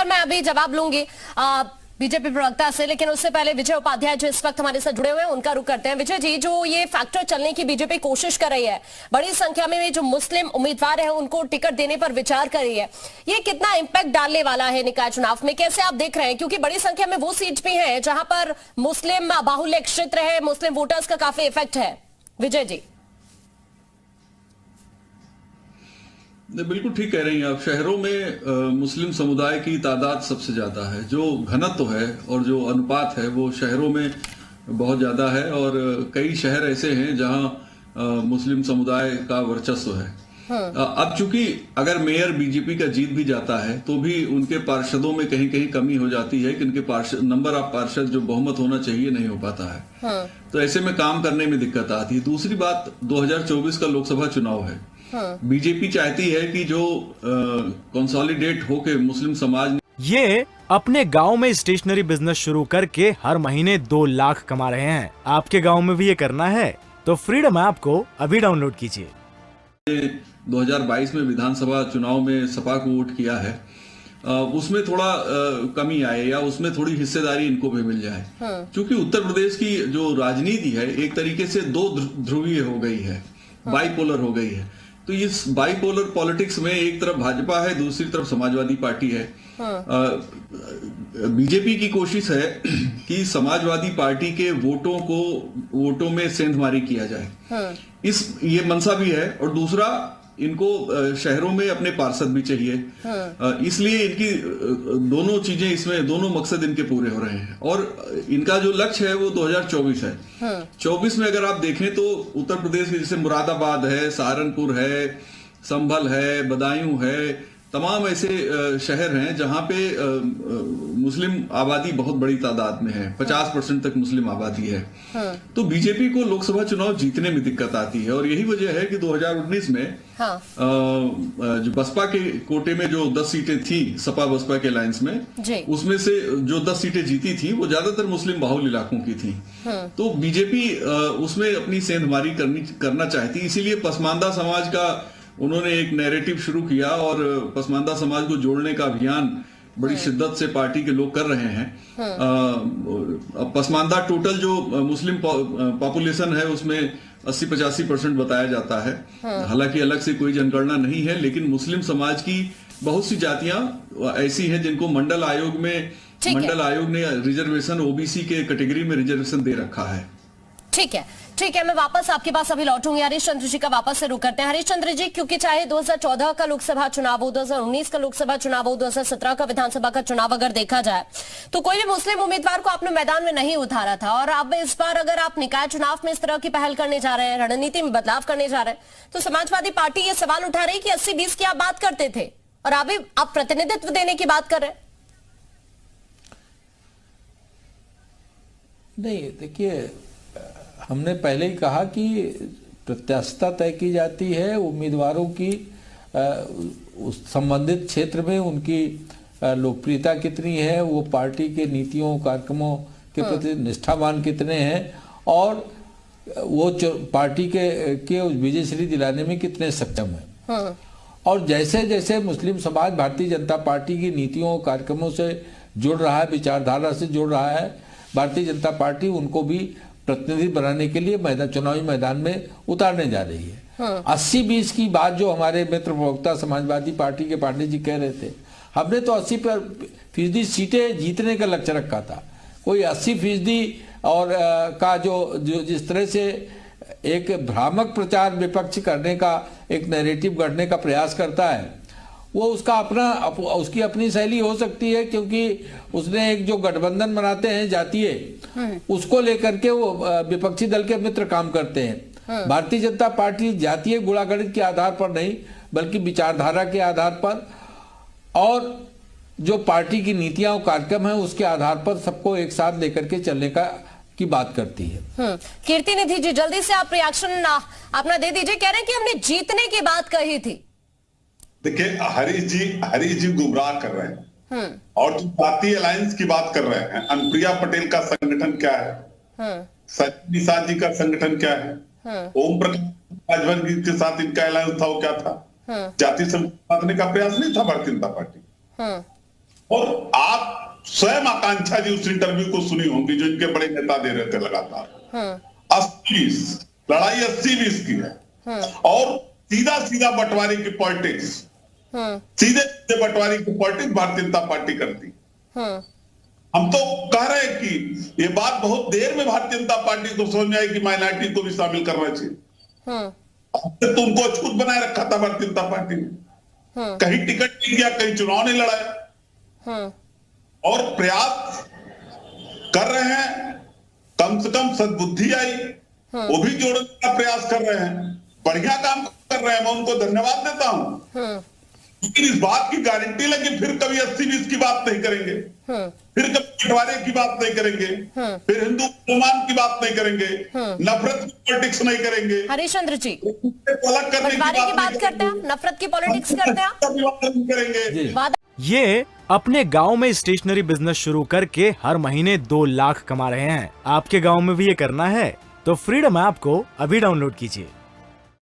पर मैं अभी जवाब लूंगी बीजेपी प्रवक्ता से, लेकिन उससे पहले विजय उपाध्याय जो इस वक्त हमारे साथ जुड़े हुए हैं उनका रुख करते हैं। विजय जी, जो ये फैक्टर चलने की बीजेपी कोशिश कर रही है, बड़ी संख्या में जो मुस्लिम उम्मीदवार है उनको टिकट देने पर विचार कर रही है, ये कितना इंपैक्ट डालने वाला है निकाय चुनाव में, कैसे आप देख रहे हैं? क्योंकि बड़ी संख्या में वो सीट भी है जहां पर मुस्लिम बाहुल्य क्षेत्र है, मुस्लिम वोटर्स का काफी इफेक्ट है। विजय जी। बिल्कुल ठीक कह रही हैं आप। शहरों में मुस्लिम समुदाय की तादाद सबसे ज्यादा है, जो घनत्व है और जो अनुपात है वो शहरों में बहुत ज्यादा है। और कई शहर ऐसे हैं जहां मुस्लिम समुदाय का वर्चस्व है। अब चूंकि अगर मेयर बीजेपी का जीत भी जाता है तो भी उनके पार्षदों में कहीं कहीं कमी हो जाती है कि उनके नंबर ऑफ पार्षद जो बहुमत होना चाहिए नहीं हो पाता है। तो ऐसे में काम करने में दिक्कत आती है। दूसरी बात, 2024 का लोकसभा चुनाव है। बीजेपी चाहती है कि जो कंसोलिडेट होके मुस्लिम समाज ये अपने गांव में स्टेशनरी बिजनेस शुरू करके हर महीने 2 लाख कमा रहे हैं। आपके गांव में भी ये करना है तो फ्रीडम ऐप को अभी डाउनलोड कीजिए। 2022 में विधानसभा चुनाव में सपा को वोट किया है, उसमें थोड़ा कमी आए या उसमें थोड़ी हिस्सेदारी इनको भी मिल जाए। क्योंकि उत्तर प्रदेश की जो राजनीति है एक तरीके से 2 ध्रुवीय हो गई है, बाइपोलर हो गई है। तो इस बाइपोलर पॉलिटिक्स में एक तरफ भाजपा है, दूसरी तरफ समाजवादी पार्टी है। बीजेपी की कोशिश है कि समाजवादी पार्टी के वोटों में सेंधमारी किया जाए। ये मनसा भी है। और दूसरा, इनको शहरों में अपने पार्षद भी चाहिए। इसलिए इनकी दोनों चीजें इसमें, दोनों मकसद इनके पूरे हो रहे हैं। और इनका जो लक्ष्य है वो 2024 है। 24 में अगर आप देखें तो उत्तर प्रदेश के जैसे मुरादाबाद है, सहारनपुर है, संभल है, बदायूं है, तमाम ऐसे शहर हैं जहां पे मुस्लिम आबादी बहुत बड़ी तादाद में है। 50% तक मुस्लिम आबादी है। तो बीजेपी को लोकसभा चुनाव जीतने में दिक्कत आती है। और यही वजह है कि 2019 में जो बसपा के कोटे में जो 10 सीटें थी सपा बसपा के अलायंस में, उसमें से जो 10 सीटें जीती थी वो ज्यादातर मुस्लिम बाहुल इलाकों की थी। तो बीजेपी उसमें अपनी सेंधमारी करना चाहती, इसीलिए पसमानदा समाज का उन्होंने एक नैरेटिव शुरू किया और पसमानदा समाज को जोड़ने का अभियान बड़ी शिद्दत से पार्टी के लोग कर रहे हैं। पसमानदा टोटल जो मुस्लिम पॉपुलेशन है उसमें 80-85% बताया जाता है। हालांकि अलग से कोई जनगणना नहीं है, लेकिन मुस्लिम समाज की बहुत सी जातियां ऐसी हैं जिनको मंडल आयोग ने रिजर्वेशन ओबीसी के कैटेगरी में रिजर्वेशन दे रखा है। ठीक है, मैं वापस आपके पास अभी लौटूंगी। हरीश चंद्र जी का वापस से रुक करते हैं। हरीश चंद्र जी, क्योंकि चाहे 2014 का लोकसभा चुनाव हो, 2019 का लोकसभा चुनाव हो, 2017 का विधानसभा का चुनाव अगर देखा जाए तो कोई भी मुस्लिम उम्मीदवार को आपने मैदान में नहीं उतारा था। और अब इस बार अगर आप निकाय चुनाव में इस तरह की पहल करने जा रहे हैं, रणनीति में बदलाव करने जा रहे हैं, तो समाजवादी पार्टी ये सवाल उठा रही कि 80-20 की आप बात करते थे और अभी आप प्रतिनिधित्व देने की बात कर रहे हैं। नहीं, देखिए, हमने पहले ही कहा कि प्रत्याशिता तय की जाती है उम्मीदवारों की उस संबंधित क्षेत्र में उनकी लोकप्रियता कितनी है, वो पार्टी के नीतियों कार्यक्रमों के प्रति निष्ठावान कितने हैं और वो पार्टी के विजयश्री दिलाने में कितने सक्षम हैं। और जैसे जैसे मुस्लिम समाज भारतीय जनता पार्टी की नीतियों कार्यक्रमों से जुड़ रहा है, विचारधारा से जुड़ रहा है, भारतीय जनता पार्टी उनको भी प्रतिनिधि बनाने के लिए चुनावी मैदान में उतारने जा रही है। 80-20 की बात जो हमारे मित्र प्रवक्ता समाजवादी पार्टी के पांडे जी कह रहे थे, हमने तो 80% सीटें जीतने का लक्ष्य रखा था। कोई 80% और का जो जिस तरह से एक भ्रामक प्रचार विपक्ष करने का, एक नैरेटिव गढ़ने का प्रयास करता है, वो उसकी अपनी शैली हो सकती है। क्योंकि उसने एक जो गठबंधन बनाते हैं जातीय, उसको लेकर के वो विपक्षी दल के मित्र काम करते हैं। भारतीय जनता पार्टी जातीय गुणागणित के आधार पर नहीं, बल्कि विचारधारा के आधार पर और जो पार्टी की नीतियां और कार्यक्रम है उसके आधार पर सबको एक साथ लेकर के चलने की बात करती है। कीर्ति निधि जी, जल्दी से आप रिएक्शन अपना दे दीजिए। कह रहे हैं कि हमने जीतने की बात कही थी। देखिए, हरीश जी गुमराह कर रहे हैं और जो पार्टी अलायंस की बात कर रहे हैं, अनुप्रिया पटेल का संगठन क्या है, संजय निषाद जी का संगठन क्या है, ओम प्रकाश राजभर जी के साथ इनका अलायंस था, वो क्या था? जाति समझने का प्रयास नहीं था भारतीय जनता पार्टी। और आप स्वयं आकांक्षा जी उस इंटरव्यू को सुनी होंगी जो इनके बड़े नेता दे रहे थे लगातार। 80-20 लड़ाई 80-20 की है और सीधा सीधा बंटवारे की पॉलिटिक्स, सीधे सीधे बंटवारे की पॉलिटिक्स भारतीय जनता पार्टी करती। हम तो कह रहे हैं कि ये बात बहुत देर में भारतीय जनता पार्टी को समझ में आई कि माइनॉरिटी को भी शामिल करना चाहिए। तो उनको अछूत बनाए रखा था भारतीय जनता पार्टी ने, कहीं टिकट नहीं दिया, कहीं चुनाव नहीं लड़ाया और प्रयास कर रहे हैं। कम से कम सद्बुद्धि आई, वो भी जोड़ने का प्रयास कर रहे हैं, बढ़िया काम कर रहे हैं, मैं उनको धन्यवाद देता हूं। लेकिन इस बात की गारंटी लगी फिर कभी 80-20 की बात नहीं करेंगे, फिर कभी बंटवारे की बात नहीं करेंगे, फिर हिंदू मुसलमान की बात नहीं करेंगे, नफरत की पॉलिटिक्स नहीं करेंगे। हरिश्चंद्र जी, अलग करने बंटवारे की बात करते हैं, नफरत की पॉलिटिक्स करते हैं, करेंगे। वादा ये अपने गांव में स्टेशनरी बिजनेस शुरू करके हर महीने 2 लाख कमा रहे हैं। आपके गांव में भी ये करना है तो फ्रीडम ऐप को अभी डाउनलोड कीजिए।